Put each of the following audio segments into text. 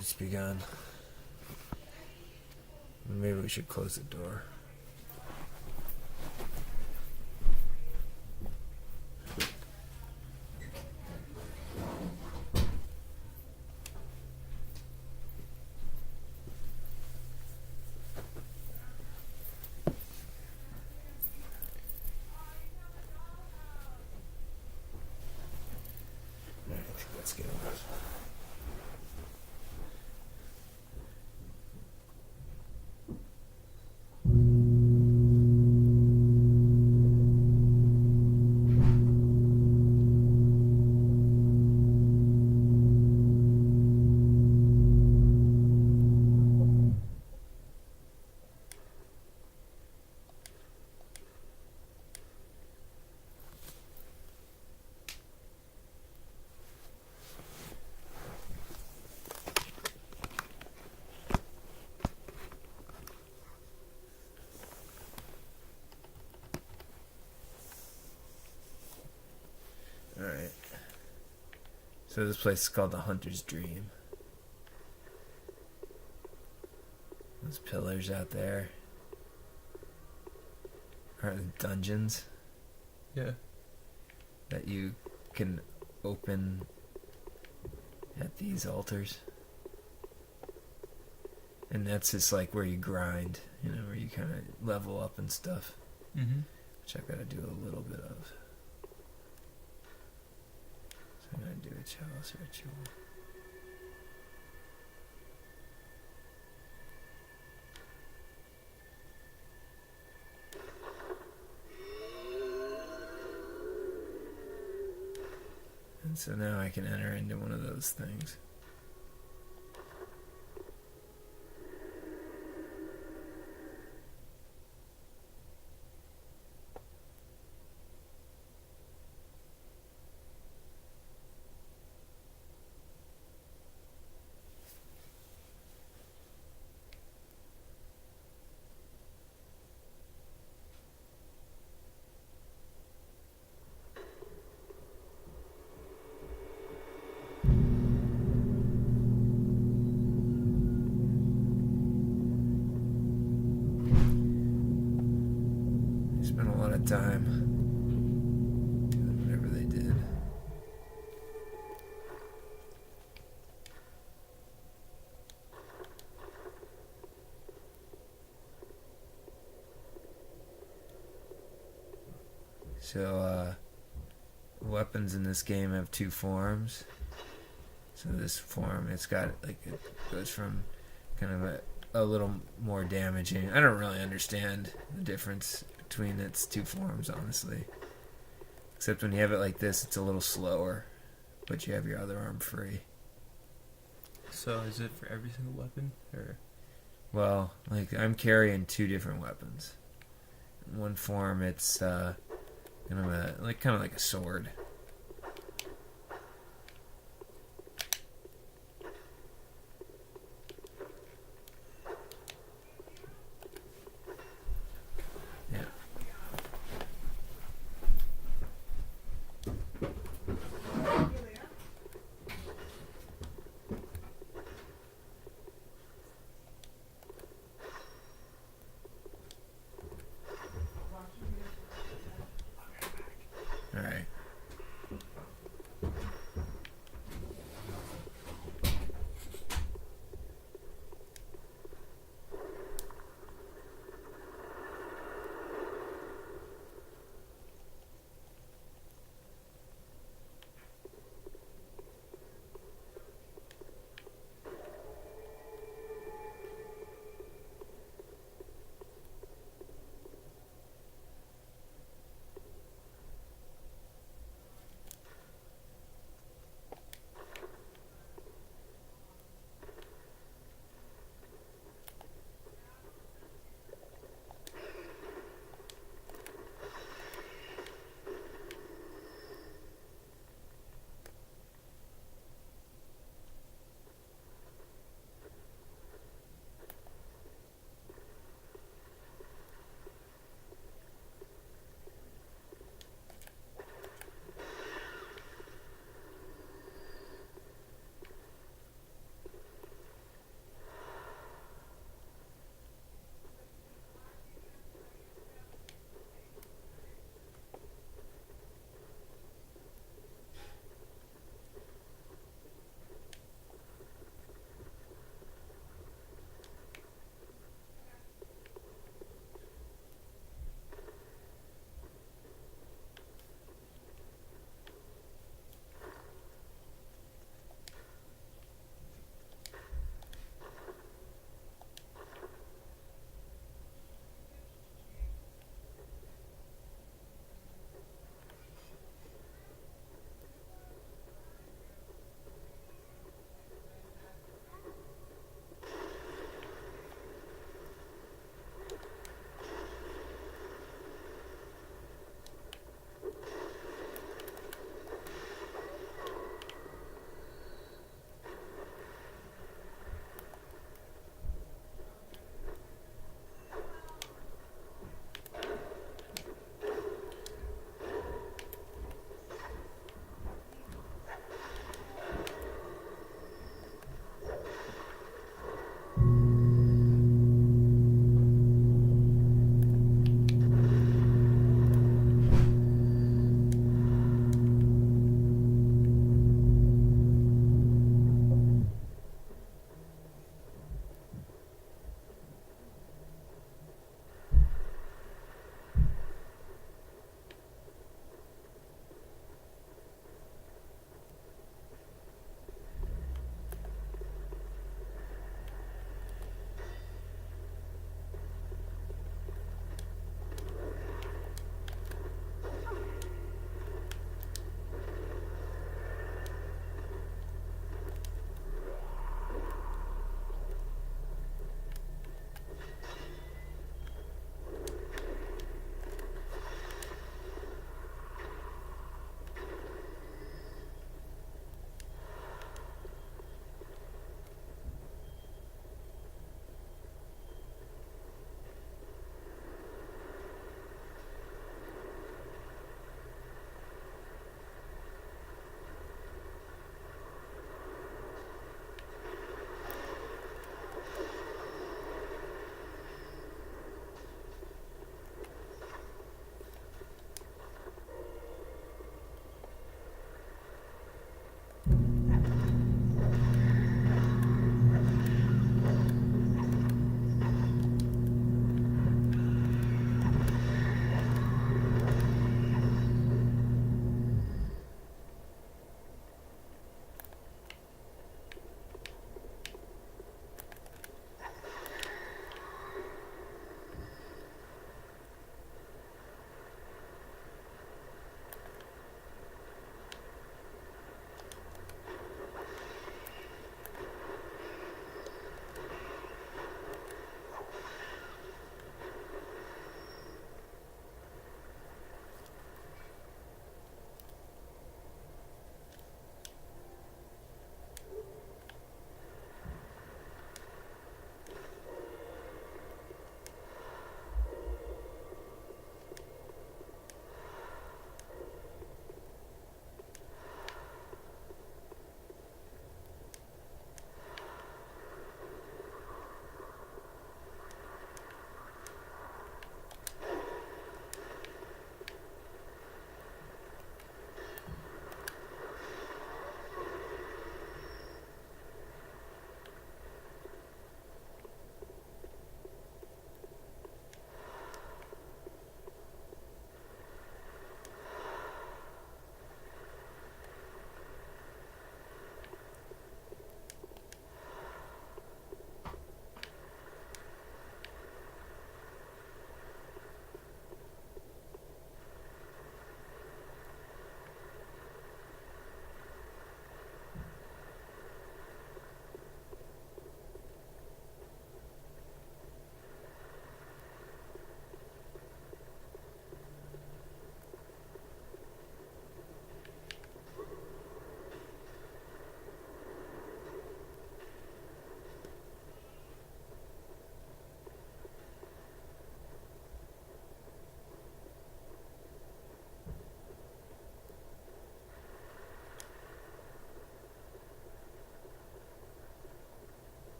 It's begun. Maybe we should close the door. Alright, let's get on. Alright. So this place is called the Hunter's Dream. Those pillars out there are dungeons. Yeah. That you can open at these altars. And that's just like where you grind, where you kind of level up and stuff. Mm-hmm. Which I've got to do a little bit of. So I'm going to do a chalice ritual. And so now I can enter into one of those things. Spent a lot of time doing whatever they did. So, weapons in this game have two forms. So this form, it goes from kind of a little more damaging. I don't really understand the difference between its two forms, honestly. Except when you have it like this, it's a little slower, but you have your other arm free. So is it for every single weapon, or? Well, I'm carrying two different weapons. In one form, it's kind of like a sword. Alright.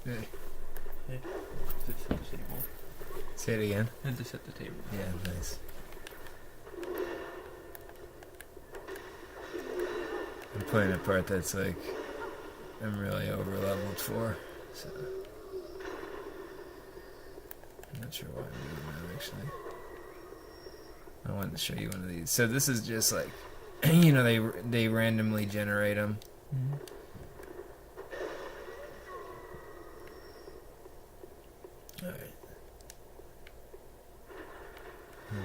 Hey. Hey, just set the table. Say it again. And just set the table. Yeah, nice. I'm playing a part that's like I'm really over leveled for, so I'm not sure why I'm doing that actually. I wanted to show you one of these. So this is just like, you know, they randomly generate them. Mm-hmm. All right.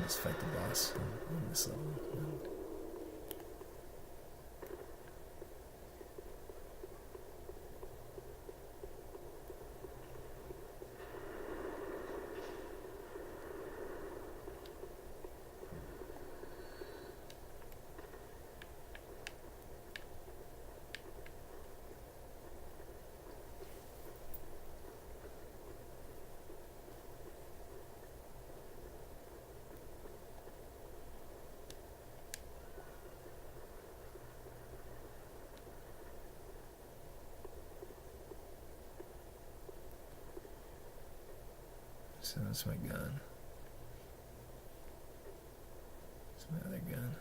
Let's fight the boss on this level. So that's my gun. That's my other gun.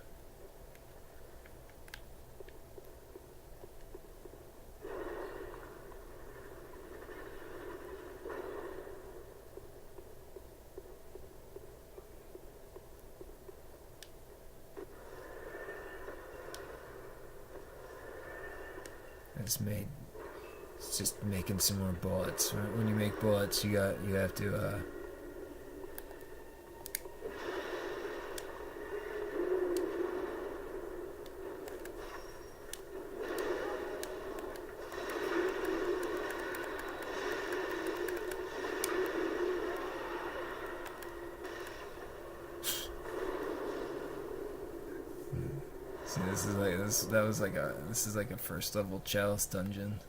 I just made. It's just making some more bullets. Right? When you make bullets, you have to. See, this is like this. That was like a. This is like a first level chalice dungeon.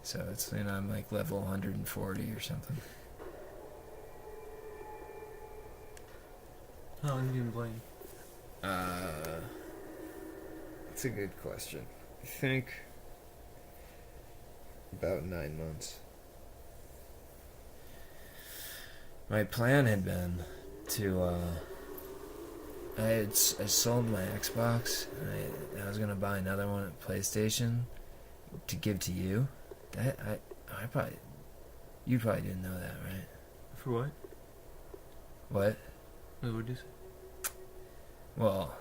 So it's, you know, I'm like level 140 or something. How long have you been playing? That's a good question. I think about 9 months. My plan had been to. I sold my Xbox, and I was gonna buy another one at PlayStation to give to you. You probably didn't know that, right? For what? What? Wait, what did you say? Well,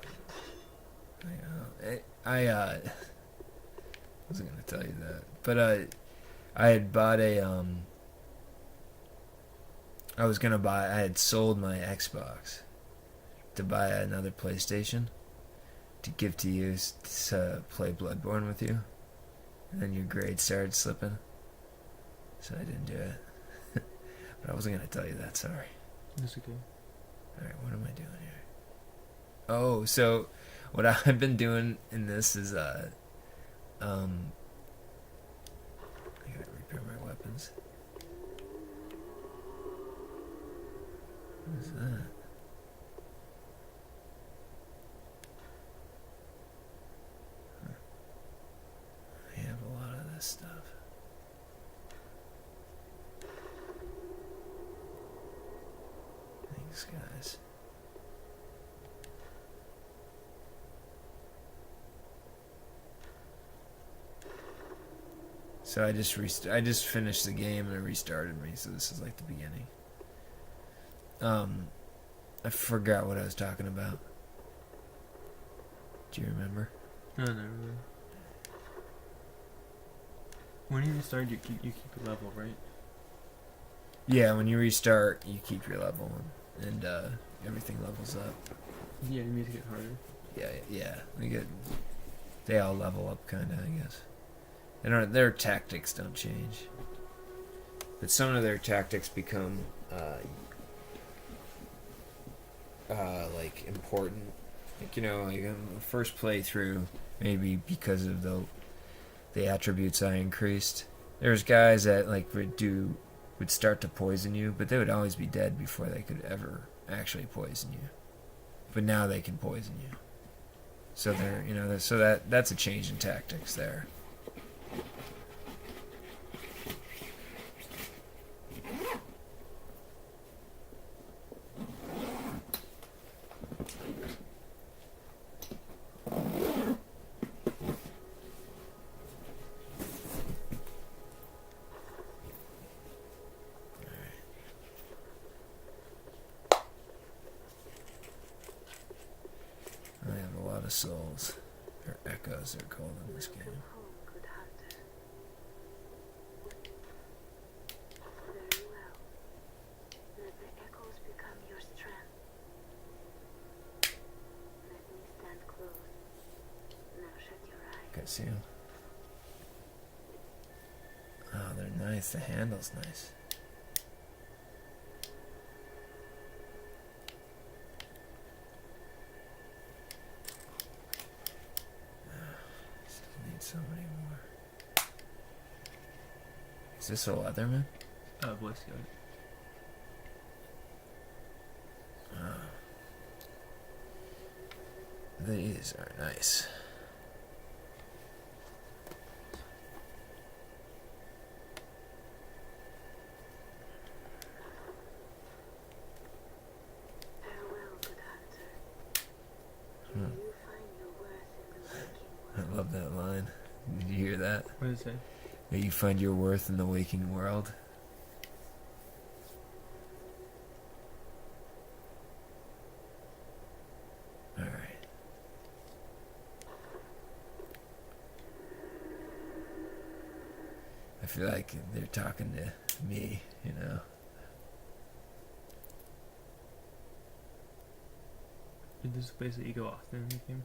I wasn't gonna tell you that, but I had bought a I had sold my Xbox to buy another PlayStation to give to you to play Bloodborne with you. And then your grades started slipping. So I didn't do it. But I wasn't going to tell you that, sorry. That's okay. Alright, what am I doing here? Oh, so what I've been doing in this is, I gotta repair my weapons. What is that? I have a lot of this stuff. Thanks, guys. So I just finished the game and it restarted me, so this is like the beginning. I forgot what I was talking about. Do you remember? No, not really. When you restart, you keep your level, right? Yeah, when you restart, you keep your level and everything levels up. Yeah, you need to get harder. Yeah. They all level up, kind of, I guess. Their tactics don't change, but some of their tactics become like important. Like, you know, like the first playthrough, maybe because of the attributes I increased. There's guys that like would start to poison you, but they would always be dead before they could ever actually poison you. But now they can poison you. So that's a change in tactics there. souls, or echoes they're called in this game. Home, good hunter. Very well. Let the echoes become your strength. Let me stand close. Now shut your eyes. Can I see them? Oh, they're nice. The handle's nice. Still need so many more. Is this a Leatherman? Boy Scout. These are nice. Farewell, good hunter. Here you find your worth in the waking I world. love that line. Did you hear that? What does it say? That you find your worth in the waking world. Alright. I feel like they're talking to me, you know. Is this a place that you go often in the game?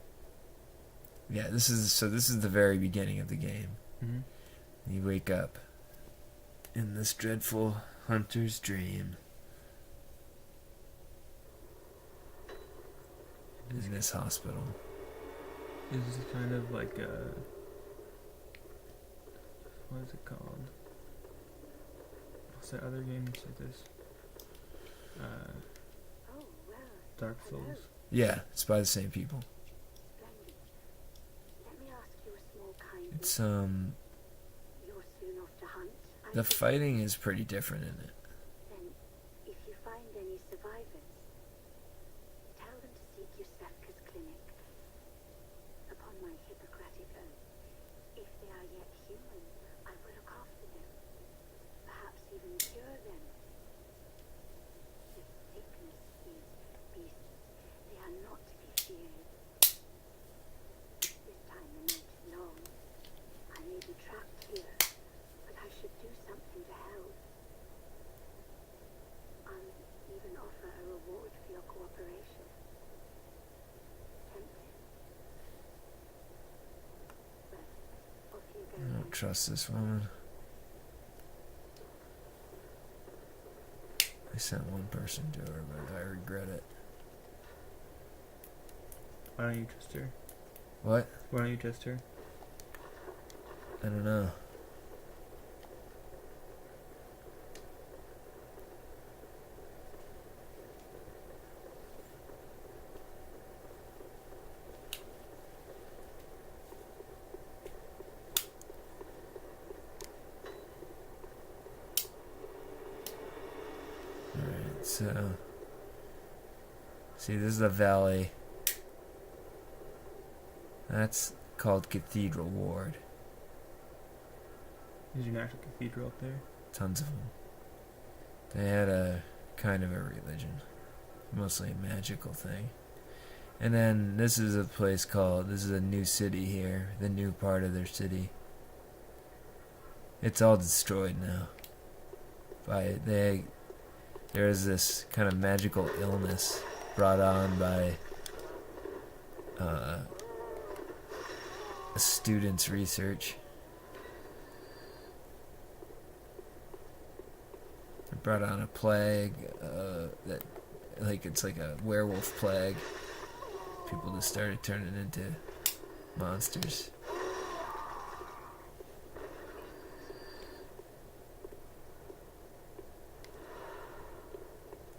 Yeah, this is the very beginning of the game. Mm-hmm. You wake up in this dreadful hunter's dream in this hospital. Is this kind of like a... What is it called? What's that other game that's like this? Oh, well, Dark Souls. Yeah, it's by the same people. splendid. Let me ask you a small kindness. It's You're soon off to hunt. I the suppose. fighting is pretty different in it. Then, if you find any survivors, tell them to seek Yusefka's clinic. Upon my Hippocratic oath, if they are yet human, I will look after them. Perhaps even cure them. The sickness is beasts. They are not to be feared. This time the night is long. I may be trapped here, but I should do something to help. I'll even offer a reward for your cooperation. Tempted. Well, off you go I then. don't trust this woman. I sent one person to her, but I regret it. Why don't you trust her? What? Why don't you trust her? I don't know. Alright, so... See, this is the valley. That's called Cathedral Ward. Is your natural cathedral up there? Tons of them. They had a kind of a religion. Mostly a magical thing. And then this is a place called... This is a new city here. The new part of their city. It's all destroyed now. There's this kind of magical illness brought on by a student's research. It brought on a plague that, like, it's like a werewolf plague. People just started turning into monsters.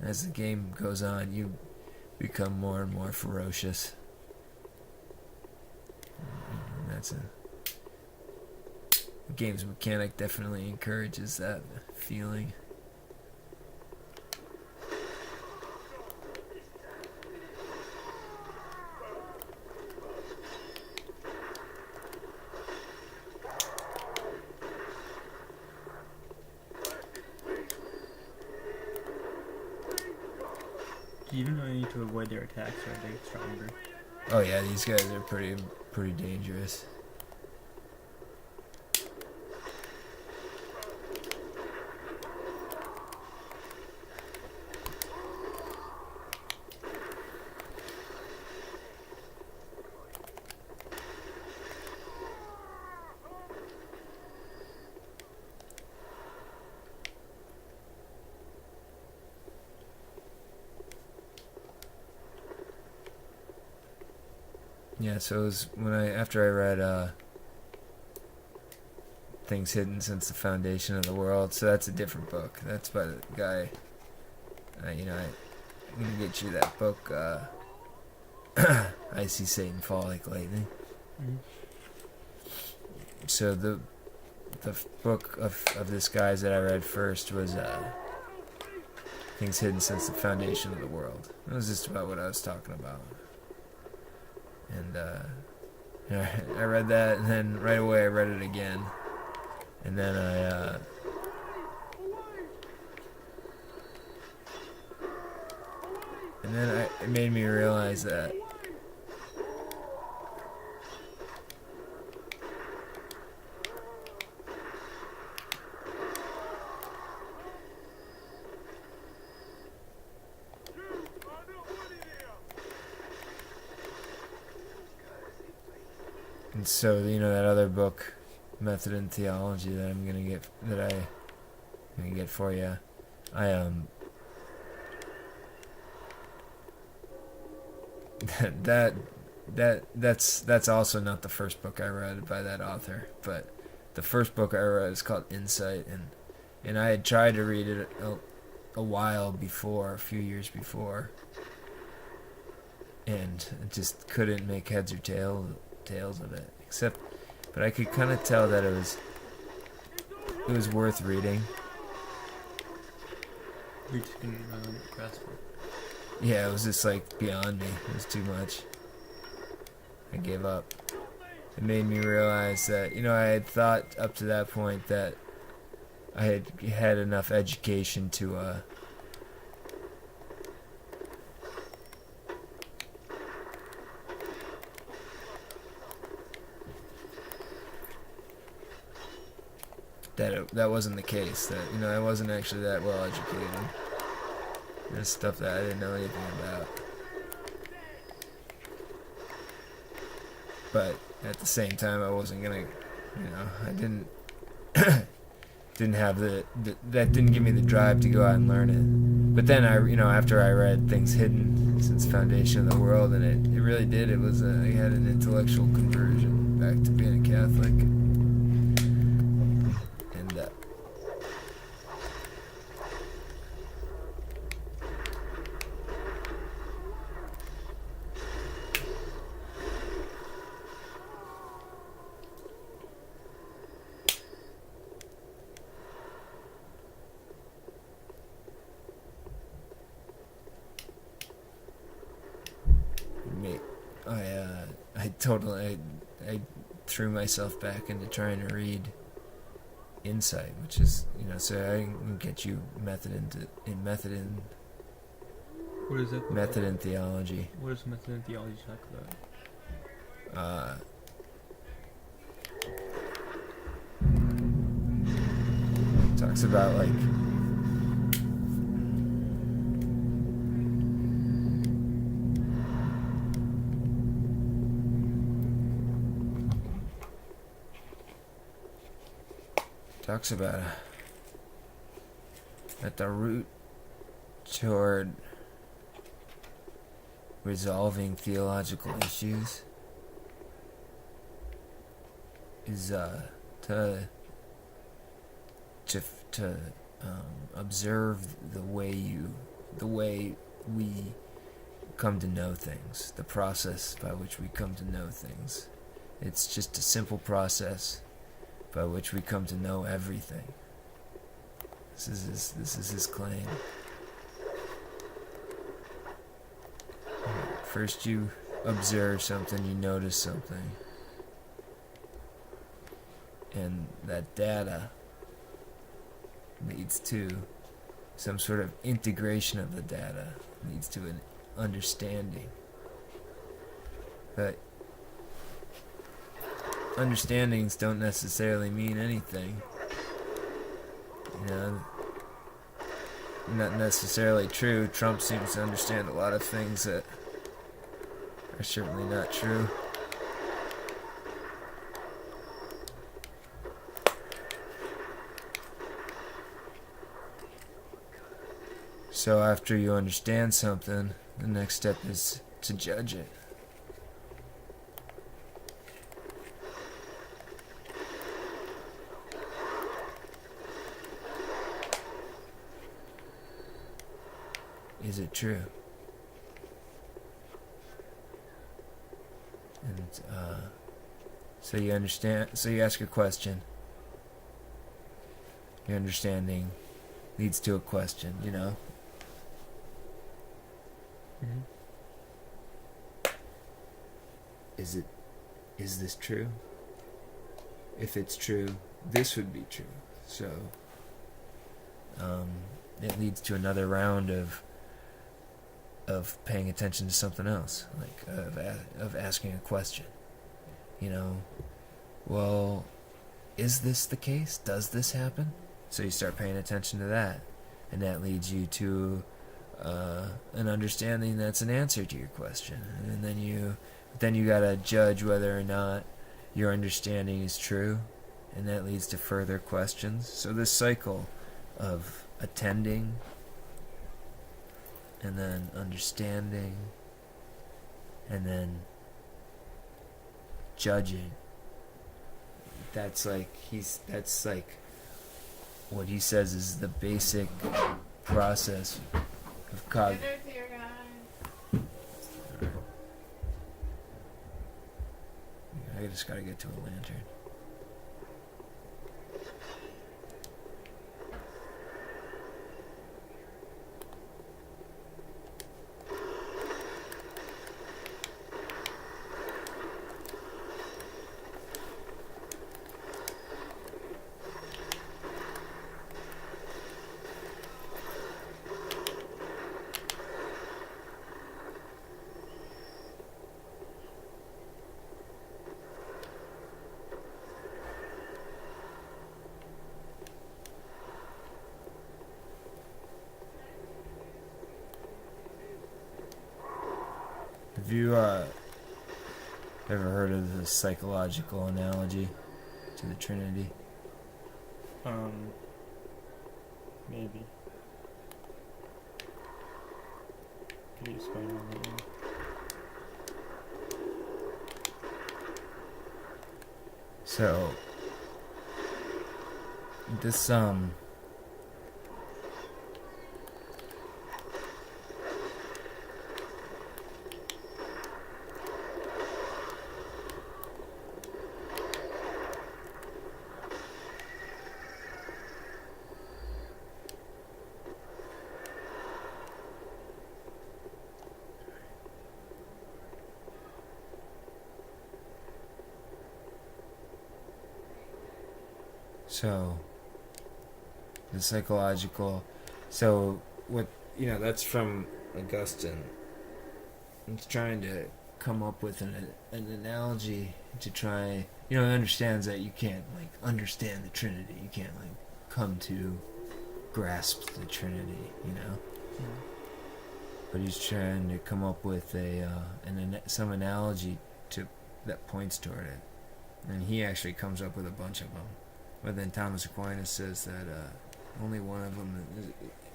As the game goes on, you become more and more ferocious. And that's the game's mechanic definitely encourages that feeling. Do you even know you need to avoid their attacks or are they stronger? Oh yeah, these guys are pretty dangerous. Yeah, so it was after I read Things Hidden Since the Foundation of the World. So that's a different book. That's by the guy. I'm gonna get you that book. I See Satan Fall Like Lightning. Mm-hmm. So the book of this guy's that I read first was Things Hidden Since the Foundation of the World. It was just about what I was talking about. And I read that, and then right away I read it again. And then it made me realize that and so that other book, Method in Theology, that I'm gonna get for you. That's also not the first book I read by that author, but the first book I read is called Insight, and I had tried to read it a while before, a few years before, and just couldn't make heads or tails of it. But I could kind of tell that it was worth reading. You just couldn't grasp it. Yeah, it was just like beyond me. It was too much. I gave up. It made me realize that I had thought up to that point that I had enough education to that wasn't the case. That I wasn't actually that well educated. There's stuff that I didn't know anything about. But at the same time, I wasn't gonna, I didn't have that didn't give me the drive to go out and learn it. But then after I read Things Hidden Since the Foundation of the World, and it really did. It was I had an intellectual conversion back to being a Catholic. I threw myself back into trying to read Insight, which is so I can get you method in What is that? Method in Theology. What does Method in Theology talk about? Talks about at the root toward resolving theological issues is to observe the way we come to know things, the process by which we come to know things. It's just a simple process by which we come to know everything. This is his claim. First you observe something, you notice something, and that data leads to some sort of integration of the data, leads to an understanding. But understandings don't necessarily mean anything. You know, not necessarily true. Trump seems to understand a lot of things that are certainly not true. So after you understand something, the next step is to judge it. Is it true? And so you understand. So you ask a question. Your understanding leads to a question. You know. Is this true? If it's true, this would be true. So it leads to another round of paying attention to something else, like of asking a question. You know, well, is this the case? Does this happen? So you start paying attention to that, and that leads you to an understanding that's an answer to your question, and then you gotta judge whether or not your understanding is true, and that leads to further questions. So this cycle of attending, and then understanding, and then judging. That's like what he says is the basic process of cognition. I just gotta get to a lantern. Have you ever heard of the psychological analogy to the Trinity? Maybe. Can you explain on that one? So this So the psychological, so what, that's from Augustine. It's trying to come up with an analogy to try, he understands that you can't understand the Trinity. You can't come to grasp the Trinity, But he's trying to come up with some analogy that points toward it, and he actually comes up with a bunch of them. But then Thomas Aquinas says that only one of them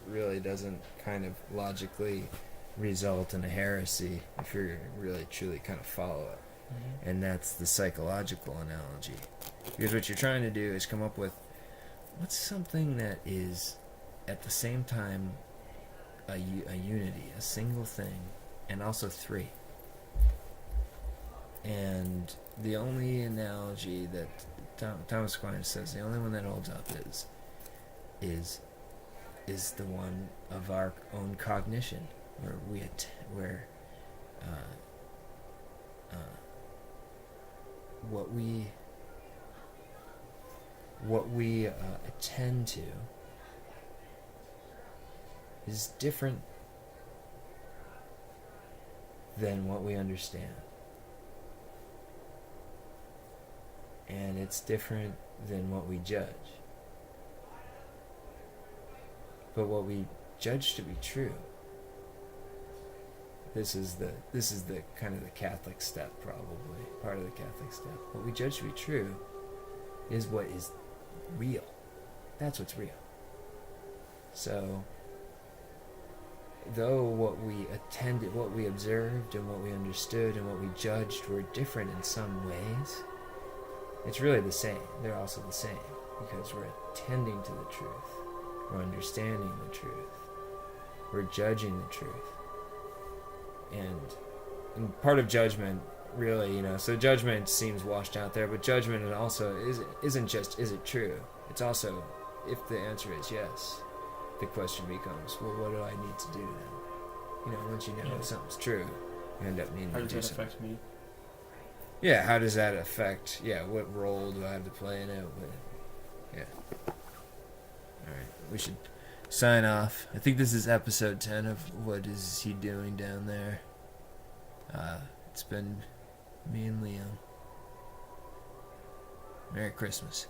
really doesn't kind of logically result in a heresy if you really truly kind of follow it. Mm-hmm. And that's the psychological analogy. Because what you're trying to do is come up with what's something that is at the same time a unity, a single thing, and also three. And the only analogy that Thomas Aquinas says, the only one that holds up is the one of our own cognition, where what we attend to is different than what we understand. it's different than what we judge. But what we judge to be true, this is the kind of the Catholic step, probably part of the Catholic step. What we judge to be true is what is real. That's what's real. So, though what we attended, what we observed, and what we understood, and what we judged were different in some ways, it's really the same. They're also the same, because we're attending to the truth. We're understanding the truth. We're judging the truth. And part of judgment, really, so judgment seems washed out there, but judgment also isn't just, is it true? It's also, if the answer is yes, the question becomes, well, what do I need to do now? Once you know if something's true, you end up needing to do something. How does that affect me? Yeah, how does that affect, what role do I have to play in it? Alright, we should sign off. I think this is episode 10 of What Is He Doing Down There? It's been me and Liam. Merry Christmas.